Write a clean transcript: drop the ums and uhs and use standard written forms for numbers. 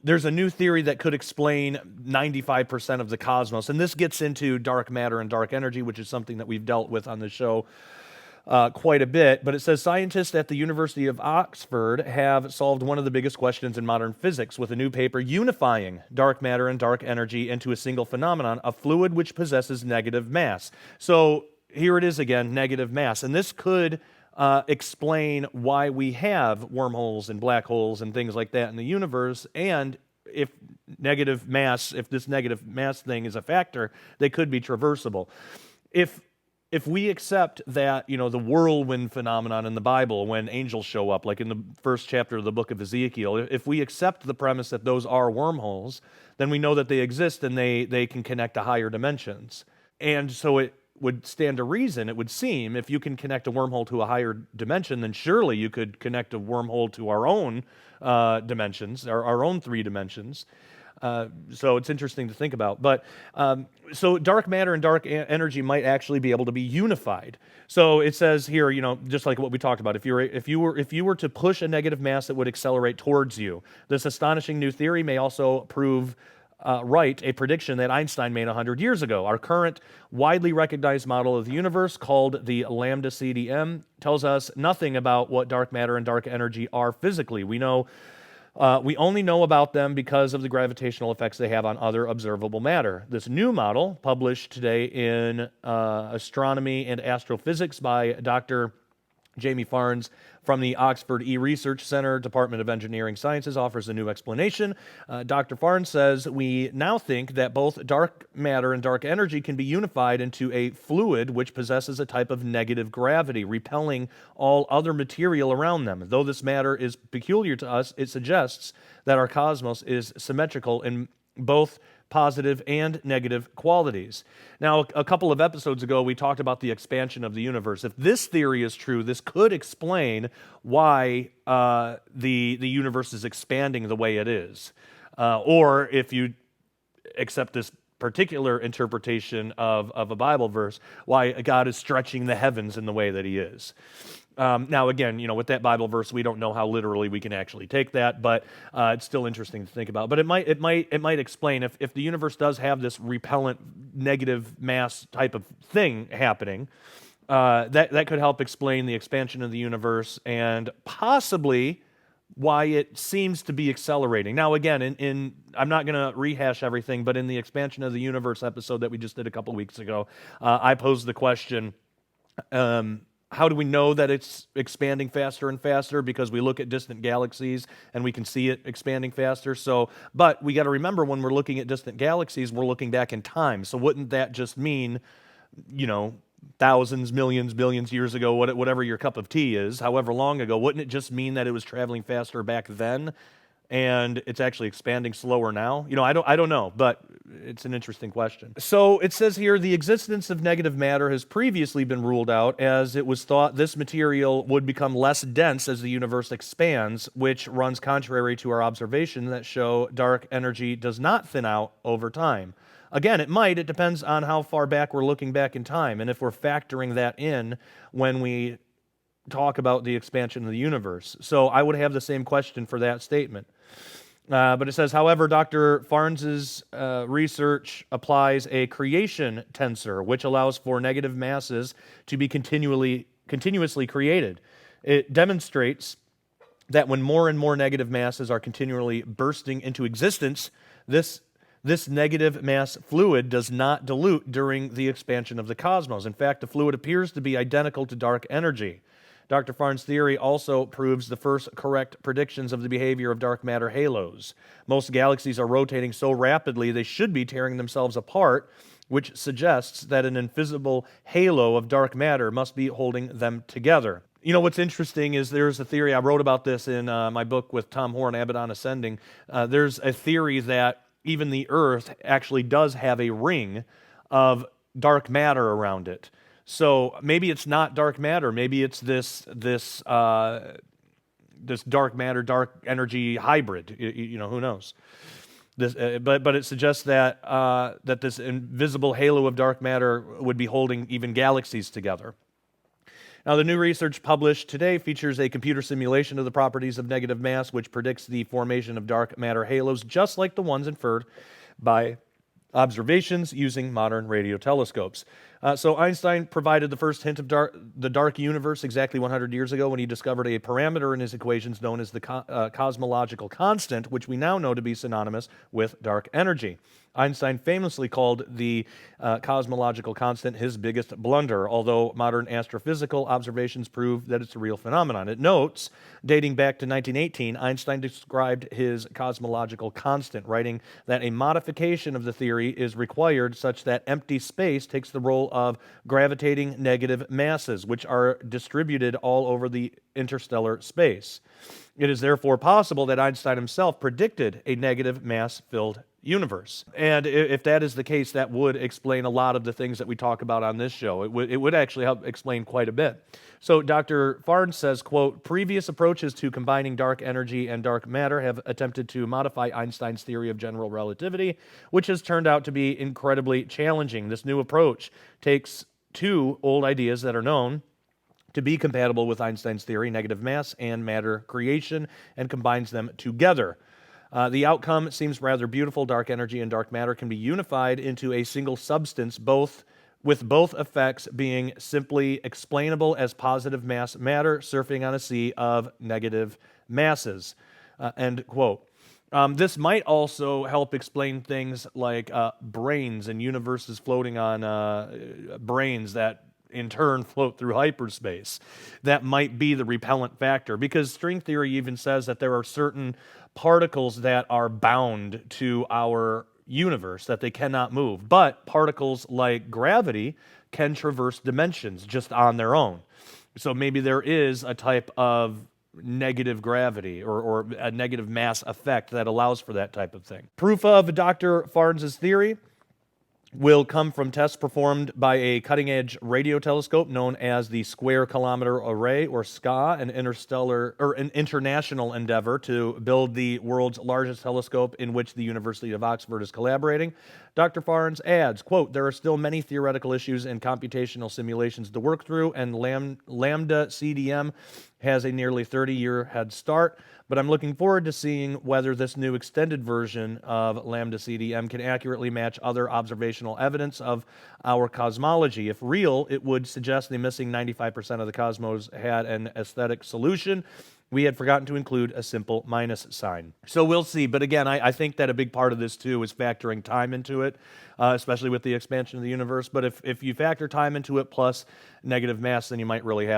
there's a new theory that could explain 95% of the cosmos. And this gets into dark matter and dark energy, which is something that we've dealt with on the show quite a bit. But it says scientists at the University of Oxford have solved one of the biggest questions in modern physics with a new paper unifying dark matter and dark energy into a single phenomenon, a fluid which possesses negative mass. So here it is again, negative mass. And this could explain why we have wormholes and black holes and things like that in the universe. And if this negative mass thing is a factor, they could be traversable. If we accept that, the whirlwind phenomenon in the Bible, when angels show up, like in the first chapter of the book of Ezekiel, if we accept the premise that those are wormholes, then we know that they exist and they can connect to higher dimensions. And so it would stand to reason, it would seem, if you can connect a wormhole to a higher dimension, then surely you could connect a wormhole to our own dimensions, our own 3 dimensions. So it's interesting to think about. But so dark matter and dark energy might actually be able to be unified. So it says here, just like what we talked about, if you were to push a negative mass, it would accelerate towards you. This astonishing new theory may also prove right a prediction that Einstein made 100 years ago. Our current widely recognized model of the universe, called the lambda CDM, tells us nothing about what dark matter and dark energy are physically. We only know about them because of the gravitational effects they have on other observable matter. This new model, published today in Astronomy and Astrophysics by Dr. Jamie Farnes from the Oxford E-Research Center, Department of Engineering Sciences, offers a new explanation. Dr. Farnes says, we now think that both dark matter and dark energy can be unified into a fluid which possesses a type of negative gravity, repelling all other material around them. Though this matter is peculiar to us, it suggests that our cosmos is symmetrical in both positive and negative qualities. Now, a couple of episodes ago, we talked about the expansion of the universe. If this theory is true, this could explain why the universe is expanding the way it is. Or if you accept this particular interpretation of a Bible verse, why God is stretching the heavens in the way that he is. Now, again, with that Bible verse, we don't know how literally we can actually take that, but it's still interesting to think about. But it might explain if the universe does have this repellent negative mass type of thing happening. That could help explain the expansion of the universe and possibly why it seems to be accelerating. Now, again, I'm not going to rehash everything, but in the expansion of the universe episode that we just did a couple weeks ago, I posed the question. How do we know that it's expanding faster and faster? Because we look at distant galaxies and we can see it expanding faster. But we got to remember, when we're looking at distant galaxies, we're looking back in time. So wouldn't that just mean, thousands, millions, billions years ago, whatever your cup of tea is, however long ago, wouldn't it just mean that it was traveling faster back then and it's actually expanding slower now? I don't know, but it's an interesting question. So it says here, the existence of negative matter has previously been ruled out, as it was thought this material would become less dense as the universe expands, which runs contrary to our observation that show dark energy does not thin out over time. Again, it might. It depends on how far back we're looking back in time, and if we're factoring that in when we talk about the expansion of the universe. So I would have the same question for that statement. But it says, however, Dr. Farnes's research applies a creation tensor, which allows for negative masses to be continuously created. It demonstrates that when more and more negative masses are continually bursting into existence, this negative mass fluid does not dilute during the expansion of the cosmos. In fact, the fluid appears to be identical to dark energy. Dr. Farnes' theory also proves the first correct predictions of the behavior of dark matter halos. Most galaxies are rotating so rapidly they should be tearing themselves apart, which suggests that an invisible halo of dark matter must be holding them together. What's interesting is there's a theory, I wrote about this in my book with Tom Horn, Abaddon Ascending. There's a theory that even the Earth actually does have a ring of dark matter around it. So maybe it's not dark matter. Maybe it's this dark matter, dark energy hybrid. Who knows? But it suggests that that this invisible halo of dark matter would be holding even galaxies together. Now, the new research published today features a computer simulation of the properties of negative mass, which predicts the formation of dark matter halos, just like the ones inferred by observations using modern radio telescopes. So Einstein provided the first hint of the dark universe exactly 100 years ago when he discovered a parameter in his equations known as the cosmological constant, which we now know to be synonymous with dark energy. Einstein famously called the cosmological constant his biggest blunder, although modern astrophysical observations prove that it's a real phenomenon. It notes, dating back to 1918, Einstein described his cosmological constant, writing that a modification of the theory is required such that empty space takes the role of gravitating negative masses, which are distributed all over the interstellar space. It is therefore possible that Einstein himself predicted a negative mass-filled universe. And if that is the case, that would explain a lot of the things that we talk about on this show. It would actually help explain quite a bit. So Dr. Farnes says, quote, previous approaches to combining dark energy and dark matter have attempted to modify Einstein's theory of general relativity, which has turned out to be incredibly challenging. This new approach takes two old ideas that are known to be compatible with Einstein's theory, negative mass and matter creation, and combines them together. The outcome seems rather beautiful. Dark energy and dark matter can be unified into a single substance, with both effects being simply explainable as positive mass matter surfing on a sea of negative masses. End quote. This might also help explain things like brains and universes floating on brains that in turn float through hyperspace. That might be the repellent factor, because string theory even says that there are certain particles that are bound to our universe, that they cannot move. But particles like gravity can traverse dimensions just on their own. So maybe there is a type of negative gravity or a negative mass effect that allows for that type of thing. Proof of Dr. Farnes' theory will come from tests performed by a cutting-edge radio telescope known as the Square Kilometer Array, or SKA, an international endeavor to build the world's largest telescope in which the University of Oxford is collaborating. Dr. Farnes adds, quote, there are still many theoretical issues and computational simulations to work through, and Lambda CDM has a nearly 30-year head start, but I'm looking forward to seeing whether this new extended version of Lambda CDM can accurately match other observational evidence of our cosmology. If real, it would suggest the missing 95% of the cosmos had an aesthetic solution. We had forgotten to include a simple minus sign. So we'll see. But again, I think that a big part of this, too, is factoring time into it, especially with the expansion of the universe. But if you factor time into it plus negative mass, then you might really have